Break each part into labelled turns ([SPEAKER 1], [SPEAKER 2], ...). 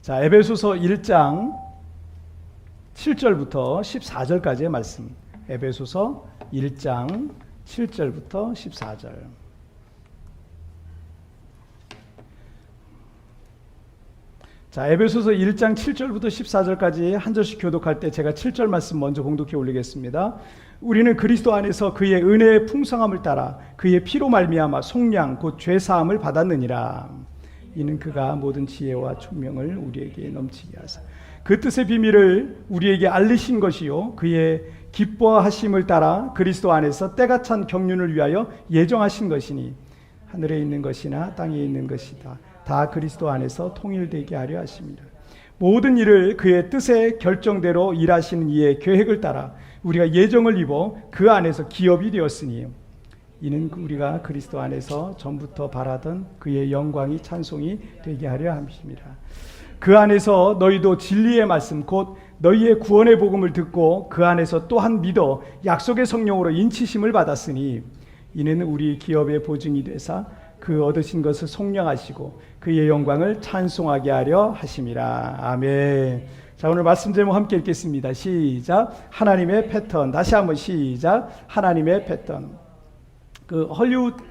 [SPEAKER 1] 자, 에베소서 1장 7절부터 14절까지의 말씀. 에베소서 1장 7절부터 14절. 자, 에베소서 1장 7절부터 14절까지 한 절씩 교독할 때 제가 7절 말씀 먼저 봉독해 올리겠습니다. 우리는 그리스도 안에서 그의 은혜의 풍성함을 따라 그의 피로 말미암아 속량 곧 죄사함을 받았느니라. 이는 그가 모든 지혜와 총명을 우리에게 넘치게 하사 그 뜻의 비밀을 우리에게 알리신 것이요 그의 기뻐하심을 따라 그리스도 안에서 때가 찬 경륜을 위하여 예정하신 것이니 하늘에 있는 것이나 땅에 있는 것이다 다 그리스도 안에서 통일되게 하려 하십니다. 모든 일을 그의 뜻의 결정대로 일하시는 이의 계획을 따라 우리가 예정을 입어 그 안에서 기업이 되었으니 이는 우리가 그리스도 안에서 전부터 바라던 그의 영광이 찬송이 되게 하려 함이십니다. 그 안에서 너희도 진리의 말씀 곧 너희의 구원의 복음을 듣고 그 안에서 또한 믿어 약속의 성령으로 인치심을 받았으니 이는 우리 기업의 보증이 되사 그 얻으신 것을 속량하시고 그의 영광을 찬송하게 하려 하심이라. 아멘. 자, 오늘 말씀 제목 함께 읽겠습니다. 시작. 하나님의 패턴. 다시 한번 시작. 하나님의 패턴. 그 헐리우드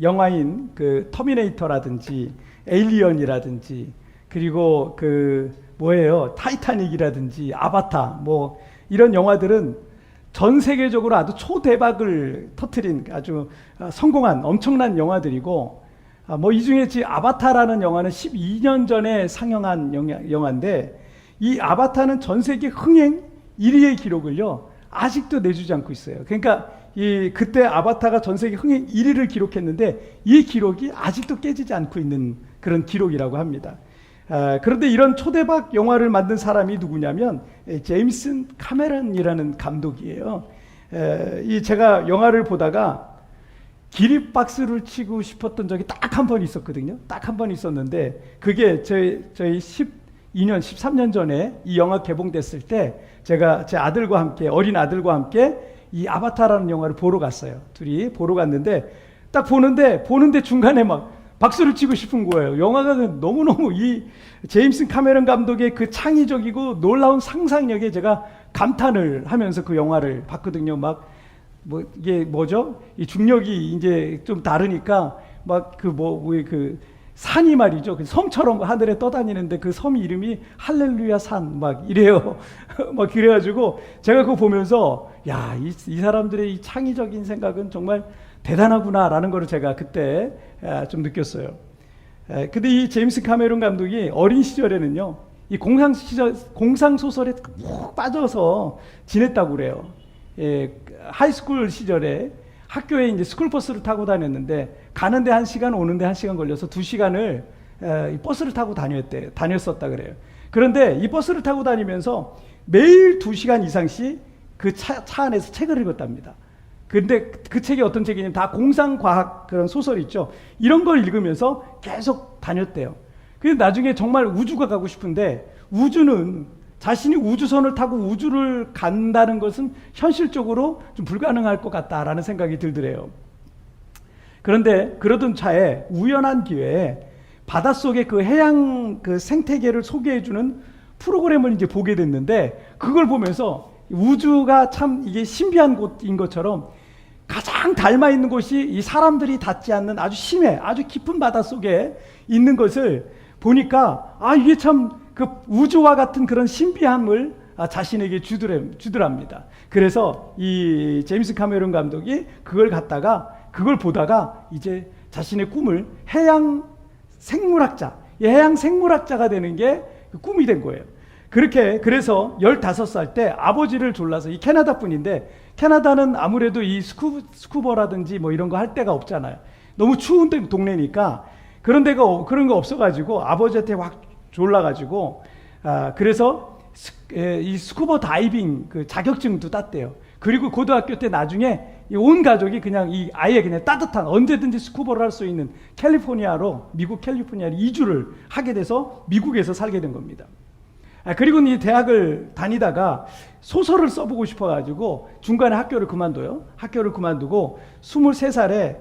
[SPEAKER 1] 영화인 그 터미네이터라든지 에일리언이라든지 그리고 그 뭐예요? 타이타닉이라든지 아바타 뭐 이런 영화들은 전 세계적으로 아주 초대박을 터뜨린 아주 성공한 엄청난 영화들이고 뭐 이 중에 아바타라는 영화는 12년 전에 상영한 영화인데 이 아바타는 전 세계 흥행 1위의 기록을요 아직도 내주지 않고 있어요. 그러니까 그때 아바타가 전 세계 흥행 1위를 기록했는데 이 기록이 아직도 깨지지 않고 있는 그런 기록이라고 합니다. 그런데 이런 초대박 영화를 만든 사람이 누구냐면 제임스 카메런이라는 감독이에요. 제가 영화를 보다가 기립박수를 치고 싶었던 적이 딱 한 번 있었거든요. 딱 한 번 있었는데 그게 저희 12년, 13년 전에 이 영화 개봉됐을 때 제가 제 아들과 함께 어린 아들과 함께 이 아바타라는 영화를 보러 갔어요. 둘이 보러 갔는데 딱 보는데 중간에 막 박수를 치고 싶은 거예요. 영화가 너무너무 이 제임스 카메론 감독의 그 창의적이고 놀라운 상상력에 제가 감탄을 하면서 그 영화를 봤거든요. 이게 뭐죠? 이 중력이 이제 좀 다르니까 그 산이 말이죠. 그 섬처럼 하늘에 떠다니는데 그 섬 이름이 할렐루야 산 이래요. 그래가지고 제가 그거 보면서 야, 이 사람들의 이 창의적인 생각은 정말 대단하구나라는 걸 제가 그때 좀 느꼈어요. 근데 이 제임스 카메론 감독이 어린 시절에는요, 이 공상 소설에 푹 빠져서 지냈다고 그래요. 하이스쿨 시절에 학교에 이제 스쿨버스를 타고 다녔는데 가는데 1시간 오는데 1시간 걸려서 2시간을 버스를 타고 다녔었다 그래요. 그런데 이 버스를 타고 다니면서 매일 2시간 이상씩 그 차 안에서 책을 읽었답니다. 근데 그 책이 어떤 책이냐면 다 공상과학 그런 소설 있죠. 이런 걸 읽으면서 계속 다녔대요. 근데 나중에 정말 우주가 가고 싶은데 우주는 자신이 우주선을 타고 우주를 간다는 것은 현실적으로 좀 불가능할 것 같다라는 생각이 들더래요. 그런데 그러던 차에 우연한 기회에 바닷속의 그 해양 그 생태계를 소개해주는 프로그램을 이제 보게 됐는데 그걸 보면서 우주가 참 이게 신비한 곳인 것처럼 가장 닮아 있는 곳이 이 사람들이 닿지 않는 아주 심해, 아주 깊은 바닷속에 있는 것을 보니까 이게 참 그 우주와 같은 그런 신비함을 자신에게 주더랍니다. 그래서 이 제임스 카메론 감독이 그걸 보다가 이제 자신의 꿈을 해양 생물학자가 되는 게 꿈이 된 거예요. 그래서 15살 때 아버지를 졸라서 이 캐나다 분인데 캐나다는 아무래도 이 스쿠버라든지 뭐 이런 거 할 데가 없잖아요. 너무 추운 동네니까 그런 거 없어가지고 아버지한테 확 졸라가지고 그래서 이 스쿠버 다이빙 그 자격증도 땄대요. 그리고 고등학교 때 나중에 온 가족이 그냥 아예 그냥 따뜻한 언제든지 스쿠버를 할 수 있는 미국 캘리포니아로 이주를 하게 돼서 미국에서 살게 된 겁니다. 그리고 이 대학을 다니다가 소설을 써보고 싶어가지고 중간에 학교를 그만둬요. 학교를 그만두고 23살에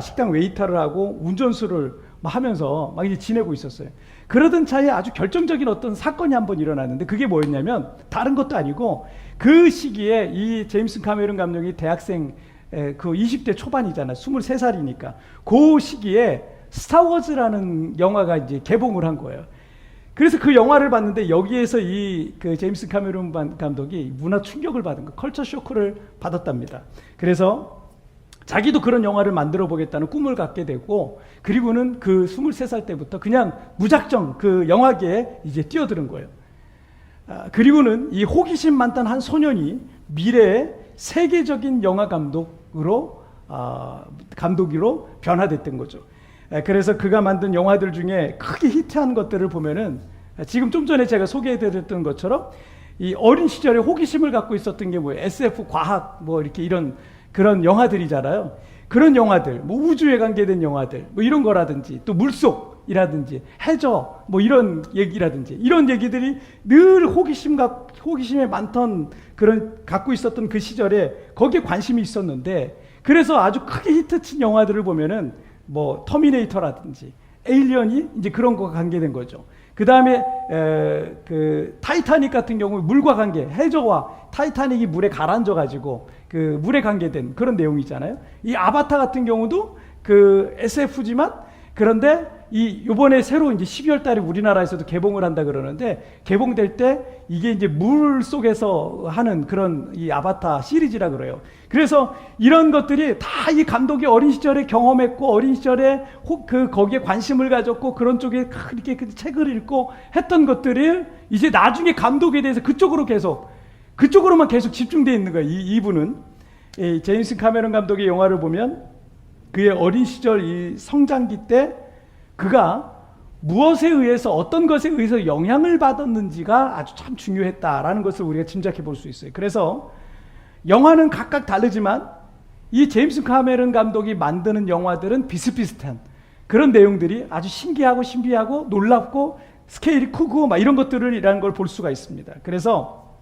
[SPEAKER 1] 식당 웨이터를 하고 운전수를 막 하면서 막 이제 지내고 있었어요. 그러던 차에 아주 결정적인 어떤 사건이 한번 일어났는데 그게 뭐였냐면 다른 것도 아니고 그 시기에 이 제임스 카메론 감독이 대학생 그 20대 초반이잖아. 23살이니까. 그 시기에 스타워즈라는 영화가 이제 개봉을 한 거예요. 그래서 그 영화를 봤는데 여기에서 이 그 제임스 카메론 감독이 문화 충격을 받은 거, 컬처 쇼크를 받았답니다. 그래서 자기도 그런 영화를 만들어 보겠다는 꿈을 갖게 되고, 그리고는 그 23살 때부터 그냥 무작정 그 영화계에 이제 뛰어드는 거예요. 그리고는 이 호기심 많던 한 소년이 미래의 세계적인 영화 감독으로 변화됐던 거죠. 그래서 그가 만든 영화들 중에 크게 히트한 것들을 보면은 지금 좀 전에 제가 소개해드렸던 것처럼 이 어린 시절에 호기심을 갖고 있었던 게 뭐예요? SF 과학 뭐 이렇게 이런 그런 영화들이잖아요. 그런 영화들, 뭐 우주에 관계된 영화들, 뭐 이런 거라든지 또 물속이라든지 해저 뭐 이런 얘기라든지 이런 얘기들이 늘 호기심에 많던 그런 갖고 있었던 그 시절에 거기에 관심이 있었는데, 그래서 아주 크게 히트친 영화들을 보면은 뭐 터미네이터라든지 에일리언이 이제 그런 거가 관계된 거죠. 그 다음에 그 타이타닉 같은 경우 물과 관계, 해저와 타이타닉이 물에 가라앉아 가지고 그 물에 관계된 그런 내용이잖아요. 이 아바타 같은 경우도 그 SF지만 그런데 요번에 새로 이제 12월 달에 우리나라에서도 개봉을 한다 그러는데, 개봉될 때 이게 이제 물 속에서 하는 그런 이 아바타 시리즈라 그래요. 그래서 이런 것들이 다 이 감독이 어린 시절에 경험했고, 어린 시절에 거기에 관심을 가졌고, 그런 쪽에 이렇게 책을 읽고 했던 것들을 이제 나중에 감독에 대해서 그쪽으로만 계속 집중되어 있는 거예요. 이분은. 제임스 카메론 감독의 영화를 보면 그의 어린 시절 이 성장기 때 그가 무엇에 의해서, 어떤 것에 의해서 영향을 받았는지가 아주 참 중요했다라는 것을 우리가 짐작해 볼 수 있어요. 그래서 영화는 각각 다르지만 이 제임스 카메론 감독이 만드는 영화들은 비슷비슷한 그런 내용들이 아주 신비하고 놀랍고 스케일이 크고 막 이런 것들이라는 걸 볼 수가 있습니다. 그래서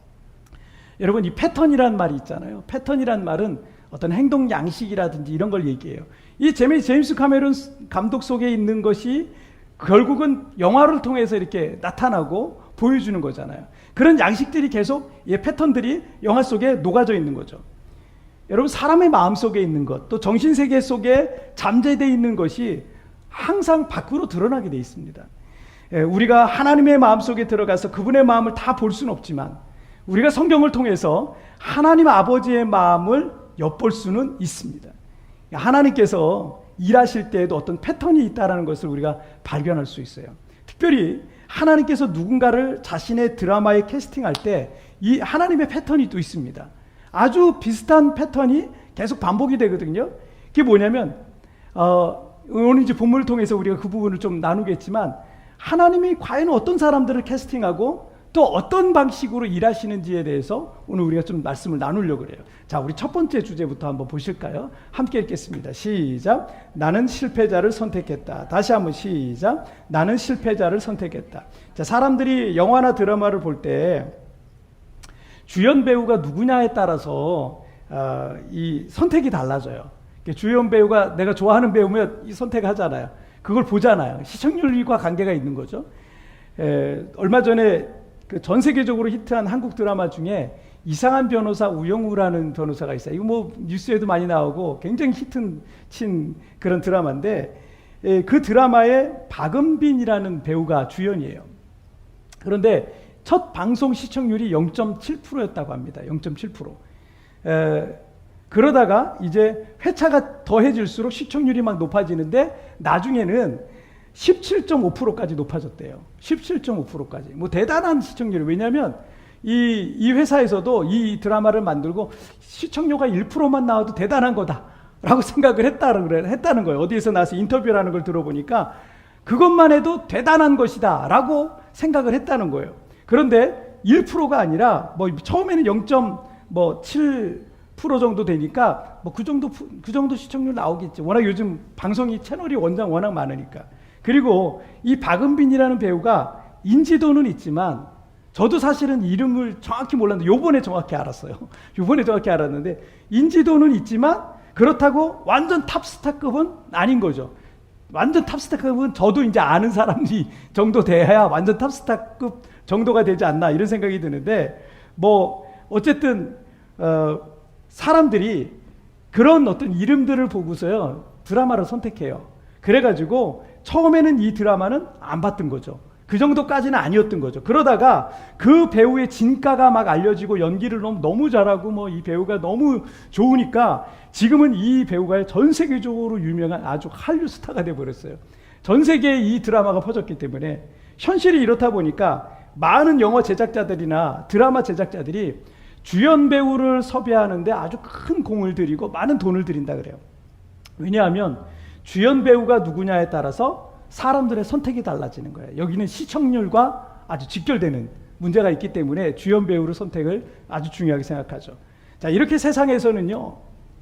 [SPEAKER 1] 여러분, 이 패턴이라는 말이 있잖아요. 패턴이라는 말은 어떤 행동 양식이라든지 이런 걸 얘기해요. 이 제임스 카메론 감독 속에 있는 것이 결국은 영화를 통해서 이렇게 나타나고 보여주는 거잖아요. 그런 양식들이 계속, 패턴들이 영화 속에 녹아져 있는 거죠. 여러분, 사람의 마음 속에 있는 것, 또 정신세계 속에 잠재되어 있는 것이 항상 밖으로 드러나게 되어 있습니다. 우리가 하나님의 마음 속에 들어가서 그분의 마음을 다 볼 수는 없지만, 우리가 성경을 통해서 하나님 아버지의 마음을 엿볼 수는 있습니다. 하나님께서 일하실 때에도 어떤 패턴이 있다는 것을 우리가 발견할 수 있어요. 특별히 하나님께서 누군가를 자신의 드라마에 캐스팅할 때 이 하나님의 패턴이 또 있습니다. 아주 비슷한 패턴이 계속 반복이 되거든요. 그게 뭐냐면 오늘 이제 본문을 통해서 우리가 그 부분을 좀 나누겠지만, 하나님이 과연 어떤 사람들을 캐스팅하고 또 어떤 방식으로 일하시는지에 대해서 오늘 우리가 좀 말씀을 나누려고 그래요. 자, 우리 첫 번째 주제부터 한번 보실까요? 함께 읽겠습니다. 시작. 나는 실패자를 선택했다. 다시 한번 시작. 나는 실패자를 선택했다. 자, 사람들이 영화나 드라마를 볼 때 주연 배우가 누구냐에 따라서 이 선택이 달라져요. 주연 배우가 내가 좋아하는 배우면 이 선택하잖아요. 그걸 보잖아요. 시청률과 관계가 있는 거죠. 얼마 전에 그 전 세계적으로 히트한 한국 드라마 중에 이상한 변호사 우영우라는 변호사가 있어요. 이거 뭐 뉴스에도 많이 나오고 굉장히 히트친 그런 드라마인데, 그 드라마에 박은빈이라는 배우가 주연이에요. 그런데 첫 방송 시청률이 0.7%였다고 합니다. 0.7%. 그러다가 이제 회차가 더해질수록 시청률이 막 높아지는데 나중에는 17.5%까지 높아졌대요. 17.5%까지. 뭐 대단한 시청률이. 왜냐하면 이 회사에서도 이 드라마를 만들고 시청료가 1%만 나와도 대단한 거다라고 생각을 했다는 거예요. 어디에서 나와서 인터뷰라는 걸 들어보니까 그것만 해도 대단한 것이다라고 생각을 했다는 거예요. 그런데 1%가 아니라 뭐 처음에는 0.7% 정도 되니까 뭐 그 정도 시청률 나오겠지. 워낙 요즘 방송이 채널이 워낙 많으니까. 그리고 이 박은빈이라는 배우가 인지도는 있지만 저도 사실은 이름을 정확히 몰랐는데 요번에 정확히 알았어요. 요번에 정확히 알았는데 인지도는 있지만 그렇다고 완전 탑스타급은 아닌 거죠. 완전 탑스타급은 저도 이제 아는 사람이 정도 돼야 완전 탑스타급 정도가 되지 않나 이런 생각이 드는데, 뭐 어쨌든 사람들이 그런 어떤 이름들을 보고서요 드라마를 선택해요. 그래가지고 처음에는 이 드라마는 안 봤던 거죠. 그 정도까지는 아니었던 거죠. 그러다가 그 배우의 진가가 막 알려지고 연기를 너무 잘하고 뭐 이 배우가 너무 좋으니까 지금은 이 배우가 전 세계적으로 유명한 아주 한류 스타가 돼버렸어요. 전 세계에 이 드라마가 퍼졌기 때문에. 현실이 이렇다 보니까 많은 영화 제작자들이나 드라마 제작자들이 주연 배우를 섭외하는데 아주 큰 공을 들이고 많은 돈을 들인다 그래요. 왜냐하면 주연 배우가 누구냐에 따라서 사람들의 선택이 달라지는 거예요. 여기는 시청률과 아주 직결되는 문제가 있기 때문에 주연 배우를 선택을 아주 중요하게 생각하죠. 자, 이렇게 세상에서는요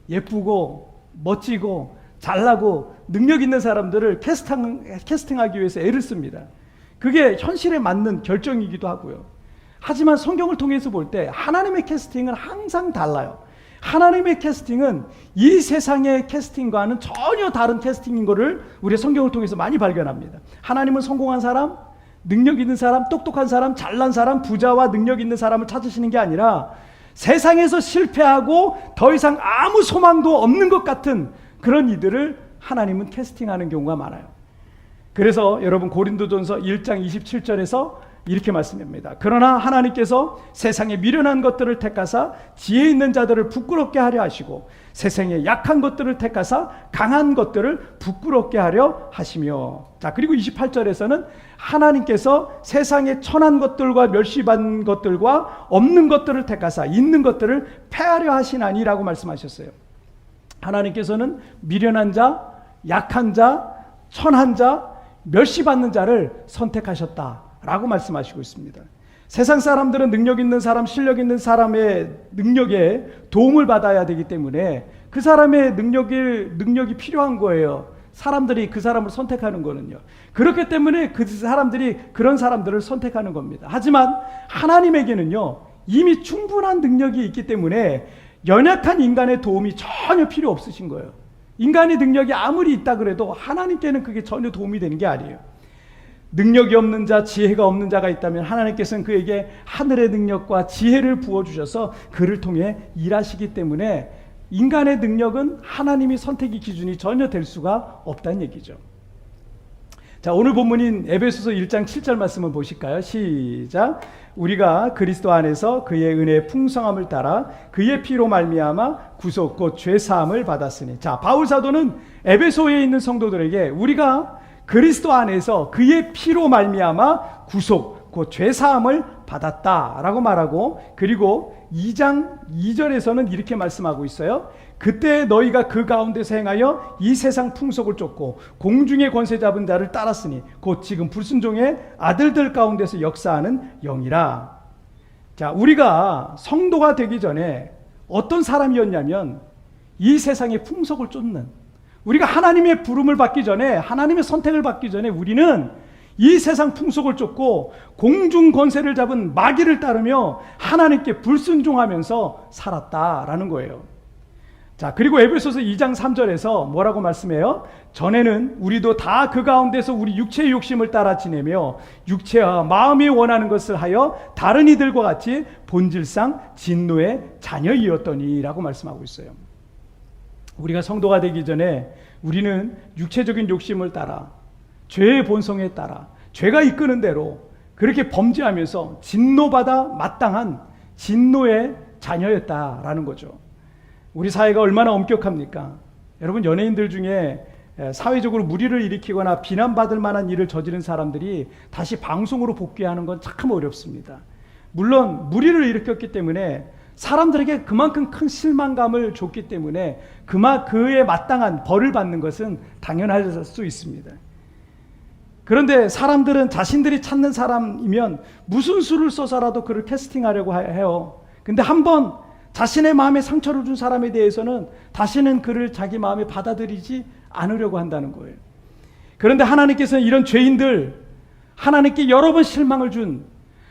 [SPEAKER 1] 예쁘고 멋지고 잘나고 능력 있는 사람들을 캐스팅하기 위해서 애를 씁니다. 그게 현실에 맞는 결정이기도 하고요. 하지만 성경을 통해서 볼 때 하나님의 캐스팅은 항상 달라요. 하나님의 캐스팅은 이 세상의 캐스팅과는 전혀 다른 캐스팅인 것을 우리 성경을 통해서 많이 발견합니다. 하나님은 성공한 사람, 능력 있는 사람, 똑똑한 사람, 잘난 사람, 부자와 능력 있는 사람을 찾으시는 게 아니라 세상에서 실패하고 더 이상 아무 소망도 없는 것 같은 그런 이들을 하나님은 캐스팅하는 경우가 많아요. 그래서 여러분 고린도전서 1장 27절에서 이렇게 말씀합니다. 그러나 하나님께서 세상에 미련한 것들을 택하사 지혜 있는 자들을 부끄럽게 하려 하시고 세상에 약한 것들을 택하사 강한 것들을 부끄럽게 하려 하시며. 자, 그리고 28절에서는 하나님께서 세상에 천한 것들과 멸시받은 것들과 없는 것들을 택하사 있는 것들을 패하려 하시나니라고 말씀하셨어요. 하나님께서는 미련한 자, 약한 자, 천한 자, 멸시받는 자를 선택하셨다라고 말씀하시고 있습니다. 세상 사람들은 능력 있는 사람, 실력 있는 사람의 능력에 도움을 받아야 되기 때문에 그 사람의 능력이 필요한 거예요. 사람들이 그 사람을 선택하는 거는요. 그렇기 때문에 그 사람들이 그런 사람들을 선택하는 겁니다. 하지만 하나님에게는요 이미 충분한 능력이 있기 때문에 연약한 인간의 도움이 전혀 필요 없으신 거예요. 인간의 능력이 아무리 있다 그래도 하나님께는 그게 전혀 도움이 되는 게 아니에요. 능력이 없는 자, 지혜가 없는 자가 있다면 하나님께서는 그에게 하늘의 능력과 지혜를 부어주셔서 그를 통해 일하시기 때문에 인간의 능력은 하나님이 선택의 기준이 전혀 될 수가 없다는 얘기죠. 자, 오늘 본문인 에베소서 1장 7절 말씀을 보실까요? 시작. 우리가 그리스도 안에서 그의 은혜의 풍성함을 따라 그의 피로 말미암아 구속 곧 죄사함을 받았으니. 자, 바울 사도는 에베소에 있는 성도들에게 우리가 그리스도 안에서 그의 피로 말미암아 구속 곧 죄사함을 받았다라고 말하고, 그리고 2장 2절에서는 이렇게 말씀하고 있어요. 그때 너희가 그 가운데서 행하여 이 세상 풍속을 쫓고 공중의 권세 잡은 자를 따랐으니 곧 지금 불순종의 아들들 가운데서 역사하는 영이라. 자, 우리가 성도가 되기 전에 어떤 사람이었냐면 이 세상의 풍속을 쫓는, 우리가 하나님의 부름을 받기 전에, 하나님의 선택을 받기 전에 우리는 이 세상 풍속을 쫓고 공중 권세를 잡은 마귀를 따르며 하나님께 불순종하면서 살았다라는 거예요. 자, 그리고 에베소서 2장 3절에서 뭐라고 말씀해요? 전에는 우리도 다 그 가운데서 우리 육체의 욕심을 따라 지내며 육체와 마음이 원하는 것을 하여 다른 이들과 같이 본질상 진노의 자녀이었더니 라고 말씀하고 있어요. 우리가 성도가 되기 전에 우리는 육체적인 욕심을 따라 죄의 본성에 따라 죄가 이끄는 대로 그렇게 범죄하면서 진노받아 마땅한 진노의 자녀였다라는 거죠. 우리 사회가 얼마나 엄격합니까? 여러분, 연예인들 중에 사회적으로 물의를 일으키거나 비난받을 만한 일을 저지른 사람들이 다시 방송으로 복귀하는 건 참 어렵습니다. 물론 물의를 일으켰기 때문에 사람들에게 그만큼 큰 실망감을 줬기 때문에 그에 마땅한 벌을 받는 것은 당연할 수 있습니다. 그런데 사람들은 자신들이 찾는 사람이면 무슨 수를 써서라도 그를 캐스팅하려고 해요. 근데 한번 자신의 마음에 상처를 준 사람에 대해서는 다시는 그를 자기 마음에 받아들이지 않으려고 한다는 거예요. 그런데 하나님께서는 이런 죄인들, 하나님께 여러 번 실망을 준,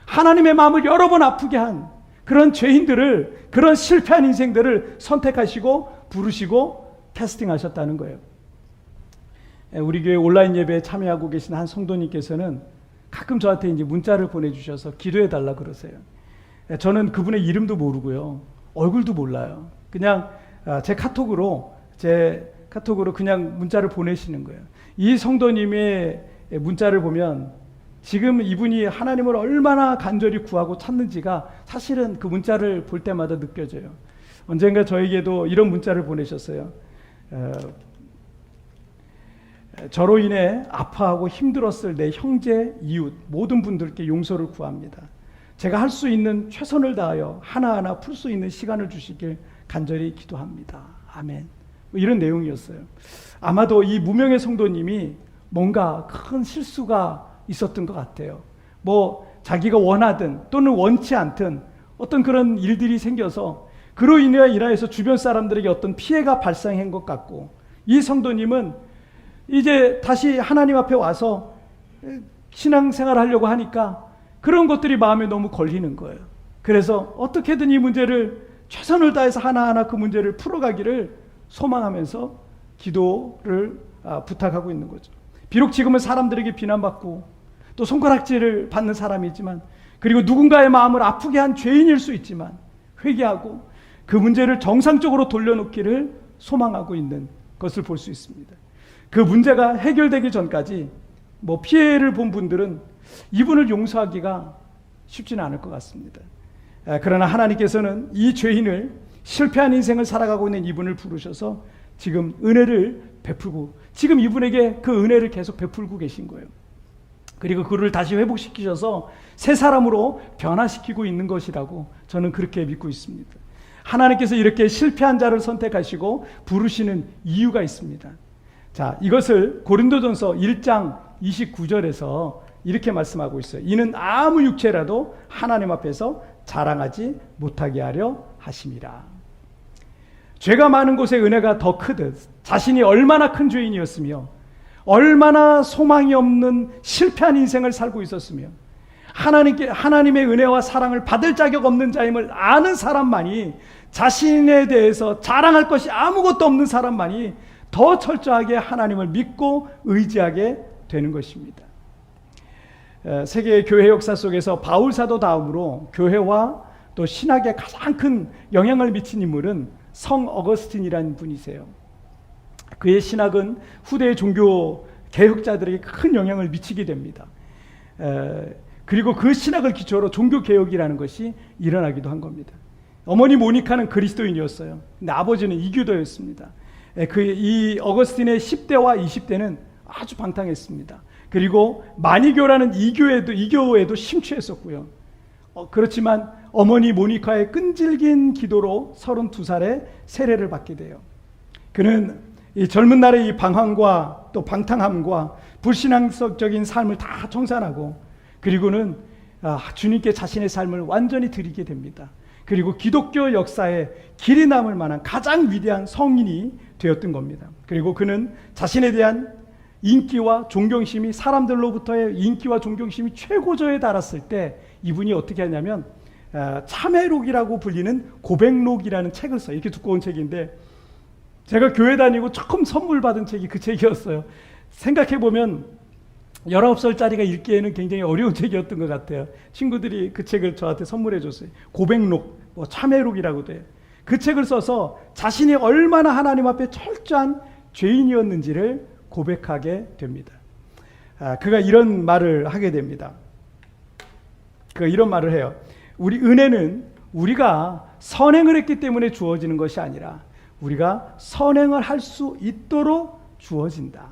[SPEAKER 1] 하나님의 마음을 여러 번 아프게 한 그런 죄인들을, 그런 실패한 인생들을 선택하시고 부르시고 캐스팅하셨다는 거예요. 우리 교회 온라인 예배에 참여하고 계신 한 성도님께서는 가끔 저한테 이제 문자를 보내주셔서 기도해 달라 그러세요. 저는 그분의 이름도 모르고요, 얼굴도 몰라요. 그냥 제 카톡으로 그냥 문자를 보내시는 거예요. 이 성도님의 문자를 보면 지금 이분이 하나님을 얼마나 간절히 구하고 찾는지가 사실은 그 문자를 볼 때마다 느껴져요. 언젠가 저에게도 이런 문자를 보내셨어요. 저로 인해 아파하고 힘들었을 내 형제, 이웃 모든 분들께 용서를 구합니다. 제가 할 수 있는 최선을 다하여 하나하나 풀 수 있는 시간을 주시길 간절히 기도합니다. 아멘. 이런 내용이었어요. 아마도 이 무명의 성도님이 뭔가 큰 실수가 있었던 것 같아요. 자기가 원하든 또는 원치 않든 어떤 그런 일들이 생겨서 그로 인하여서 주변 사람들에게 어떤 피해가 발생한 것 같고, 이 성도님은 이제 다시 하나님 앞에 와서 신앙생활을 하려고 하니까 그런 것들이 마음에 너무 걸리는 거예요. 그래서 어떻게든 이 문제를 최선을 다해서 하나하나 그 문제를 풀어가기를 소망하면서 기도를 부탁하고 있는 거죠. 비록 지금은 사람들에게 비난받고 또 손가락질을 받는 사람이지만, 그리고 누군가의 마음을 아프게 한 죄인일 수 있지만 회개하고 그 문제를 정상적으로 돌려놓기를 소망하고 있는 것을 볼 수 있습니다. 그 문제가 해결되기 전까지 피해를 본 분들은 이분을 용서하기가 쉽지는 않을 것 같습니다. 그러나 하나님께서는 이 죄인을, 실패한 인생을 살아가고 있는 이분을 부르셔서 지금 은혜를 베풀고, 지금 이분에게 그 은혜를 계속 베풀고 계신 거예요. 그리고 그를 다시 회복시키셔서 새 사람으로 변화시키고 있는 것이라고 저는 그렇게 믿고 있습니다. 하나님께서 이렇게 실패한 자를 선택하시고 부르시는 이유가 있습니다. 자, 이것을 고린도전서 1장 29절에서 이렇게 말씀하고 있어요. 이는 아무 육체라도 하나님 앞에서 자랑하지 못하게 하려 하심이라. 죄가 많은 곳에 은혜가 더 크듯 자신이 얼마나 큰 죄인이었으며 얼마나 소망이 없는 실패한 인생을 살고 있었으며 하나님의 은혜와 사랑을 받을 자격 없는 자임을 아는 사람만이, 자신에 대해서 자랑할 것이 아무것도 없는 사람만이 더 철저하게 하나님을 믿고 의지하게 되는 것입니다. 세계 교회 역사 속에서 바울 사도 다음으로 교회와 또 신학에 가장 큰 영향을 미친 인물은 성 어거스틴이라는 분이세요. 그의 신학은 후대의 종교 개혁자들에게 큰 영향을 미치게 됩니다. 그리고 그 신학을 기초로 종교 개혁이라는 것이 일어나기도 한 겁니다. 어머니 모니카는 그리스도인이었어요. 근데 아버지는 이교도였습니다. 이 어거스틴의 10대와 20대는 아주 방탕했습니다. 그리고 만이교라는 이교에도 심취했었고요. 그렇지만 어머니 모니카의 끈질긴 기도로 32살에 세례를 받게 돼요. 그는 이 젊은 날의 이 방황과 또 방탕함과 불신앙적인 삶을 다 청산하고, 그리고는 주님께 자신의 삶을 완전히 드리게 됩니다. 그리고 기독교 역사에 길이 남을 만한 가장 위대한 성인이 되었던 겁니다. 그리고 그는 자신에 대한 인기와 존경심이, 사람들로부터의 인기와 존경심이 최고조에 달았을 때 이분이 어떻게 하냐면 참회록이라고 불리는 고백록이라는 책을 써요. 이렇게 두꺼운 책인데 제가 교회 다니고 처음 선물 받은 책이 그 책이었어요. 생각해보면 19살짜리가 읽기에는 굉장히 어려운 책이었던 것 같아요. 친구들이 그 책을 저한테 선물해 줬어요. 고백록, 참회록이라고 돼요. 그 책을 써서 자신이 얼마나 하나님 앞에 철저한 죄인이었는지를 고백하게 됩니다. 그가 이런 말을 하게 됩니다. 그가 이런 말을 해요. 우리 은혜는 우리가 선행을 했기 때문에 주어지는 것이 아니라 우리가 선행을 할 수 있도록 주어진다.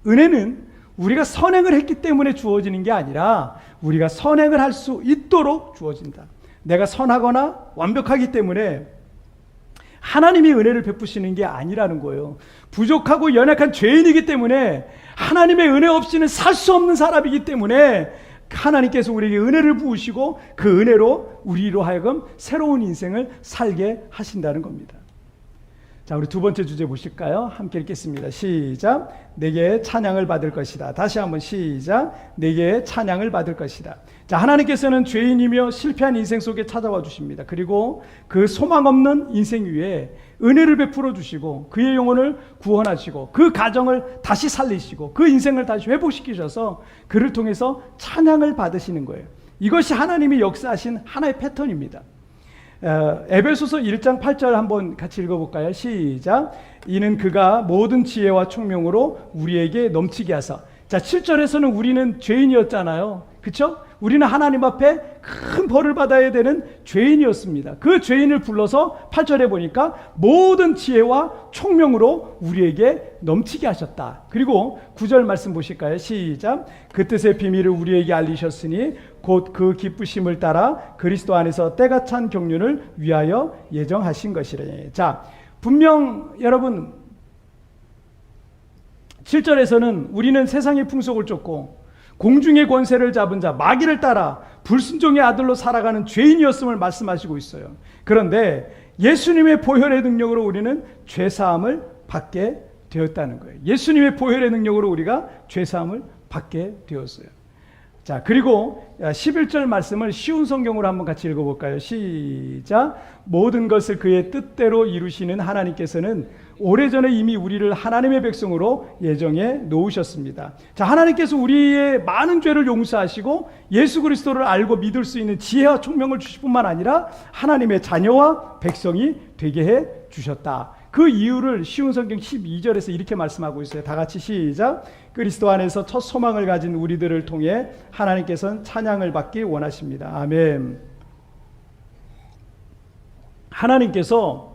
[SPEAKER 1] 은혜는 우리가 선행을 했기 때문에 주어지는 게 아니라 우리가 선행을 할 수 있도록 주어진다. 내가 선하거나 완벽하기 때문에 하나님이 은혜를 베푸시는 게 아니라는 거예요. 부족하고 연약한 죄인이기 때문에, 하나님의 은혜 없이는 살 수 없는 사람이기 때문에 하나님께서 우리에게 은혜를 부으시고 그 은혜로 우리로 하여금 새로운 인생을 살게 하신다는 겁니다. 자, 우리 두 번째 주제 보실까요? 함께 읽겠습니다. 시작. 내게 찬양을 받을 것이다. 다시 한번 시작. 내게 찬양을 받을 것이다. 자, 하나님께서는 죄인이며 실패한 인생 속에 찾아와 주십니다. 그리고 그 소망 없는 인생 위에 은혜를 베풀어 주시고 그의 영혼을 구원하시고 그 가정을 다시 살리시고 그 인생을 다시 회복시키셔서 그를 통해서 찬양을 받으시는 거예요. 이것이 하나님이 역사하신 하나의 패턴입니다. 에베소서 1장 8절 한번 같이 읽어볼까요? 시작. 이는 그가 모든 지혜와 총명으로 우리에게 넘치게 하사. 자, 7절에서는 우리는 죄인이었잖아요. 그렇죠? 우리는 하나님 앞에 큰 벌을 받아야 되는 죄인이었습니다. 그 죄인을 불러서 8절에 보니까 모든 지혜와 총명으로 우리에게 넘치게 하셨다. 그리고 9절 말씀 보실까요? 시작. 그 뜻의 비밀을 우리에게 알리셨으니 곧 그 기쁘심을 따라 그리스도 안에서 때가 찬 경륜을 위하여 예정하신 것이래. 자, 분명 여러분 7절에서는 우리는 세상의 풍속을 쫓고 공중의 권세를 잡은 자 마귀를 따라 불순종의 아들로 살아가는 죄인이었음을 말씀하시고 있어요. 그런데 예수님의 보혈의 능력으로 우리는 죄사함을 받게 되었다는 거예요. 예수님의 보혈의 능력으로 우리가 죄사함을 받게 되었어요. 자, 그리고 11절 말씀을 쉬운 성경으로 한번 같이 읽어볼까요? 시작. 모든 것을 그의 뜻대로 이루시는 하나님께서는 오래전에 이미 우리를 하나님의 백성으로 예정해 놓으셨습니다. 자, 하나님께서 우리의 많은 죄를 용서하시고 예수 그리스도를 알고 믿을 수 있는 지혜와 총명을 주실 뿐만 아니라 하나님의 자녀와 백성이 되게 해 주셨다. 그 이유를 쉬운 성경 12절에서 이렇게 말씀하고 있어요. 다 같이 시작. 그리스도 안에서 첫 소망을 가진 우리들을 통해 하나님께서는 찬양을 받기 원하십니다. 아멘. 하나님께서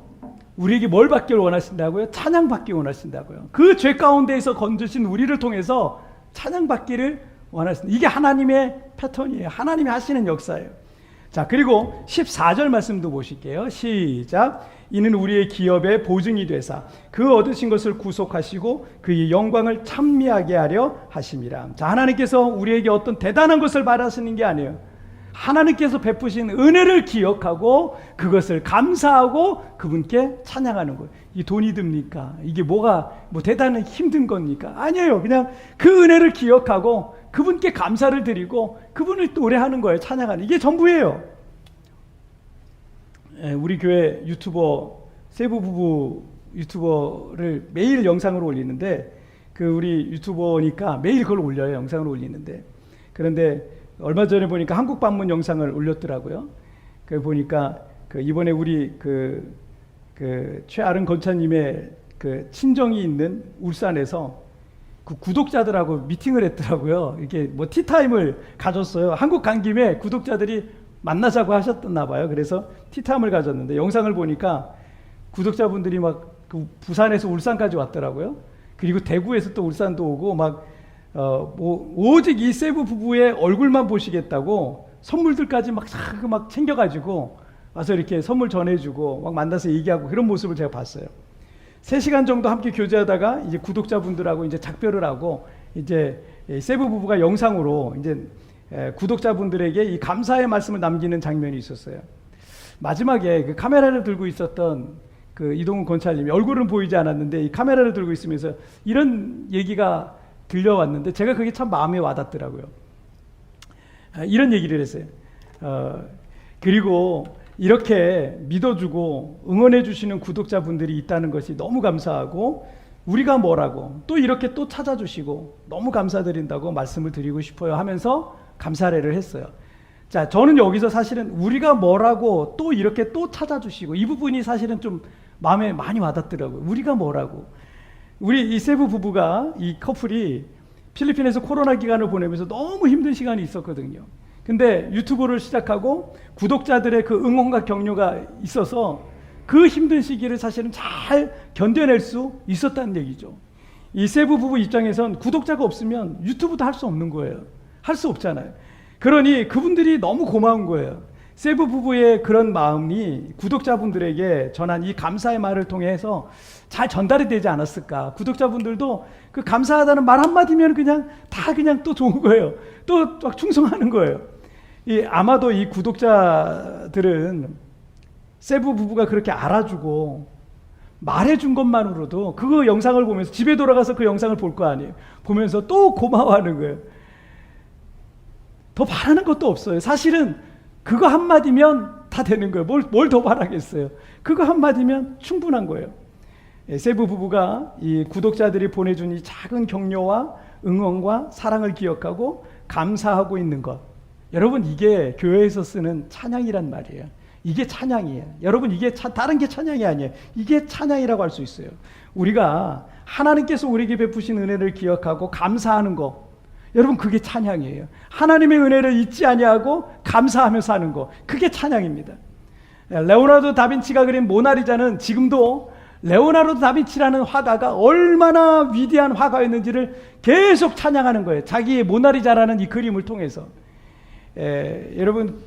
[SPEAKER 1] 우리에게 뭘 받기를 원하신다고요? 찬양 받기 원하신다고요. 그 죄 가운데에서 건져신 우리를 통해서 찬양 받기를 원하신다. 이게 하나님의 패턴이에요. 하나님이 하시는 역사예요. 자, 그리고 14절 말씀도 보실게요. 시작. 이는 우리의 기업의 보증이 되사 그 얻으신 것을 구속하시고 그의 영광을 찬미하게 하려 하심이라. 자, 하나님께서 우리에게 어떤 대단한 것을 바라시는 게 아니에요. 하나님께서 베푸신 은혜를 기억하고 그것을 감사하고 그분께 찬양하는 거예요. 이 돈이 듭니까? 이게 뭐가 대단한 힘든 겁니까? 아니에요. 그냥 그 은혜를 기억하고 그분께 감사를 드리고 그분을 노래하는 거예요. 찬양하는. 이게 전부예요. 우리 교회 유튜버 세부 부부 유튜버를 매일 영상으로 올리는데 그 우리 유튜버니까 매일 그걸 올려요. 영상으로 올리는데 그런데 얼마 전에 보니까 한국 방문 영상을 올렸더라고요. 그 보니까 그 이번에 우리 그 최아른 건차님의 그 친정이 있는 울산에서 그 구독자들하고 미팅을 했더라고요. 이렇게 티타임을 가졌어요. 한국 간 김에 구독자들이 만나자고 하셨나 봐요. 그래서 티타임을 가졌는데 영상을 보니까 구독자분들이 막 그 부산에서 울산까지 왔더라고요. 그리고 대구에서 또 울산도 오고 오직 이 세부 부부의 얼굴만 보시겠다고 선물들까지 막 챙겨가지고 와서 이렇게 선물 전해주고 막 만나서 얘기하고 그런 모습을 제가 봤어요. 3시간 정도 함께 교제하다가 이제 구독자분들하고 이제 작별을 하고 이제 세부 부부가 영상으로 이제 구독자분들에게 이 감사의 말씀을 남기는 장면이 있었어요. 마지막에 그 카메라를 들고 있었던 그 이동훈 권찰님이 얼굴은 보이지 않았는데 이 카메라를 들고 있으면서 이런 얘기가 들려왔는데 제가 그게 참 마음에 와닿더라고요. 이런 얘기를 했어요. 그리고 이렇게 믿어주고 응원해 주시는 구독자분들이 있다는 것이 너무 감사하고 우리가 뭐라고 또 이렇게 또 찾아주시고 너무 감사드린다고 말씀을 드리고 싶어요 하면서 감사례를 했어요. 자, 저는 여기서 사실은 우리가 뭐라고 또 이렇게 또 찾아주시고 이 부분이 사실은 좀 마음에 많이 와닿더라고요. 우리가 뭐라고. 우리 이 세부 부부가 이 커플이 필리핀에서 코로나 기간을 보내면서 너무 힘든 시간이 있었거든요. 근데 유튜브를 시작하고 구독자들의 그 응원과 격려가 있어서 그 힘든 시기를 사실은 잘 견뎌낼 수 있었다는 얘기죠. 이 세부 부부 입장에선 구독자가 없으면 유튜브도 할 수 없는 거예요. 할 수 없잖아요. 그러니 그분들이 너무 고마운 거예요. 세부 부부의 그런 마음이 구독자분들에게 전한 이 감사의 말을 통해서 잘 전달이 되지 않았을까. 구독자분들도 그 감사하다는 말 한마디면 그냥 또 좋은 거예요. 또 막 충성하는 거예요. 아마도 이 구독자들은 세부 부부가 그렇게 알아주고 말해준 것만으로도 그 영상을 보면서 집에 돌아가서 그 영상을 볼 거 아니에요. 보면서 또 고마워하는 거예요. 더 바라는 것도 없어요. 사실은 그거 한마디면 다 되는 거예요. 뭘 더 바라겠어요. 그거 한마디면 충분한 거예요. 세부 부부가 이 구독자들이 보내준 이 작은 격려와 응원과 사랑을 기억하고 감사하고 있는 것, 여러분 이게 교회에서 쓰는 찬양이란 말이에요. 이게 찬양이에요. 여러분 이게 다른 게 찬양이 아니에요. 이게 찬양이라고 할 수 있어요. 우리가 하나님께서 우리에게 베푸신 은혜를 기억하고 감사하는 거, 여러분 그게 찬양이에요. 하나님의 은혜를 잊지 아니하고 감사하며 사는 거, 그게 찬양입니다. 레오나르도 다빈치가 그린 모나리자는 지금도 레오나르도 다빈치라는 화가가 얼마나 위대한 화가였는지를 계속 찬양하는 거예요. 자기의 모나리자라는 이 그림을 통해서. 여러분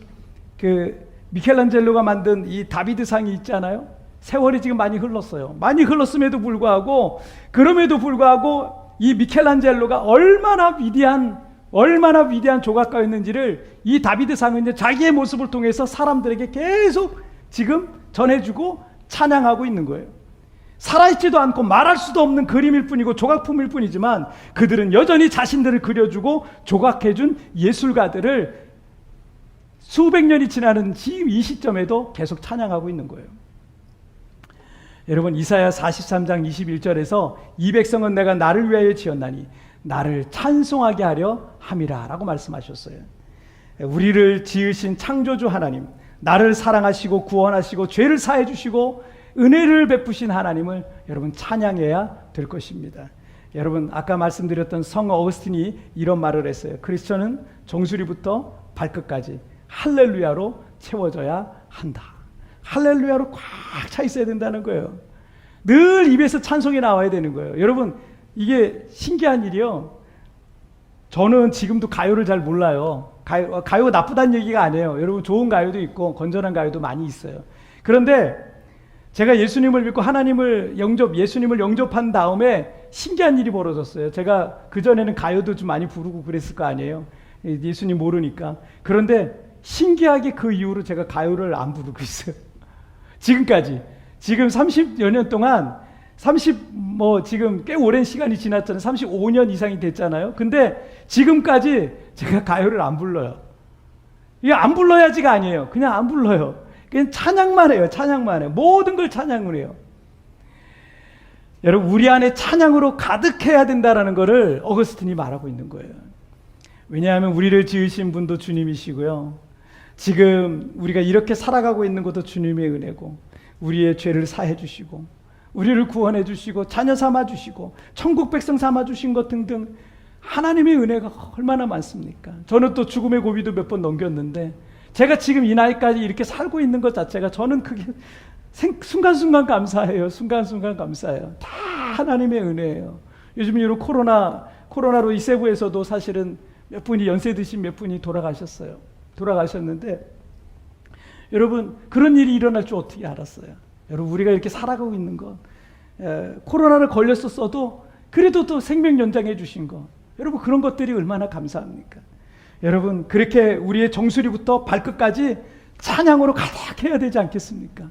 [SPEAKER 1] 그 미켈란젤로가 만든 이 다비드상이 있잖아요. 세월이 지금 많이 흘렀어요. 많이 흘렀음에도 불구하고, 그럼에도 불구하고 이 미켈란젤로가 얼마나 위대한 조각가였는지를 이 다비드상은 이제 자기의 모습을 통해서 사람들에게 계속 지금 전해주고 찬양하고 있는 거예요. 살아있지도 않고 말할 수도 없는 그림일 뿐이고 조각품일 뿐이지만 그들은 여전히 자신들을 그려주고 조각해준 예술가들을 수백 년이 지나는 지금 이 시점에도 계속 찬양하고 있는 거예요. 여러분 이사야 43장 21절에서 이 백성은 내가 나를 위하여 지었나니 나를 찬송하게 하려 함이라 라고 말씀하셨어요. 우리를 지으신 창조주 하나님, 나를 사랑하시고 구원하시고 죄를 사해 주시고 은혜를 베푸신 하나님을 여러분 찬양해야 될 것입니다. 여러분 아까 말씀드렸던 성 어거스틴이 이런 말을 했어요. 크리스천은 정수리부터 발끝까지 할렐루야로 채워져야 한다. 할렐루야로 꽉 차 있어야 된다는 거예요. 늘 입에서 찬송이 나와야 되는 거예요. 여러분 이게 신기한 일이요. 저는 지금도 가요를 잘 몰라요. 가요가 나쁘다는 얘기가 아니에요. 여러분 좋은 가요도 있고 건전한 가요도 많이 있어요. 그런데 제가 예수님을 믿고 예수님을 영접한 다음에 신기한 일이 벌어졌어요. 제가 그전에는 가요도 좀 많이 부르고 그랬을 거 아니에요. 예수님 모르니까. 그런데 신기하게 그 이후로 제가 가요를 안 부르고 있어요. 지금까지. 지금 30여 년 동안 지금 꽤 오랜 시간이 지났잖아요. 35년 이상이 됐잖아요. 근데 지금까지 제가 가요를 안 불러요. 이게 안 불러야지가 아니에요. 그냥 안 불러요. 그냥 찬양만 해요. 찬양만 해요. 모든 걸 찬양을 해요. 여러분 우리 안에 찬양으로 가득해야 된다라는 것을 어거스틴이 말하고 있는 거예요. 왜냐하면 우리를 지으신 분도 주님이시고요. 지금 우리가 이렇게 살아가고 있는 것도 주님의 은혜고, 우리의 죄를 사해 주시고 우리를 구원해 주시고 자녀 삼아 주시고 천국 백성 삼아 주신 것 등등 하나님의 은혜가 얼마나 많습니까? 저는 또 죽음의 고비도 몇 번 넘겼는데 제가 지금 이 나이까지 이렇게 살고 있는 것 자체가 저는 그게 순간순간 감사해요. 순간순간 감사해요. 다 하나님의 은혜예요. 요즘 이런 코로나로 이 세부에서도 사실은 몇 분이 연세 드신 몇 분이 돌아가셨는데 여러분 그런 일이 일어날 줄 어떻게 알았어요? 여러분 우리가 이렇게 살아가고 있는 것, 코로나를 걸렸었어도 그래도 또 생명 연장해 주신 것, 여러분 그런 것들이 얼마나 감사합니까? 여러분 그렇게 우리의 정수리부터 발끝까지 찬양으로 가득해야 되지 않겠습니까?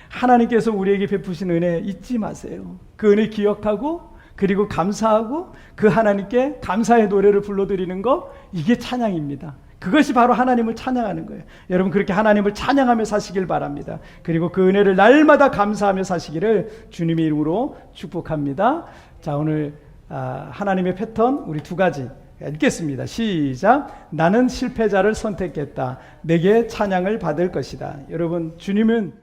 [SPEAKER 1] 하나님께서 우리에게 베푸신 은혜 잊지 마세요. 그 은혜 기억하고 그리고 감사하고 그 하나님께 감사의 노래를 불러드리는 것, 이게 찬양입니다. 그것이 바로 하나님을 찬양하는 거예요. 여러분 그렇게 하나님을 찬양하며 사시길 바랍니다. 그리고 그 은혜를 날마다 감사하며 사시기를 주님의 이름으로 축복합니다. 자, 오늘 하나님의 패턴 우리 두 가지 읽겠습니다. 시작. 나는 실패자를 선택했다. 내게 찬양을 받을 것이다. 여러분 주님은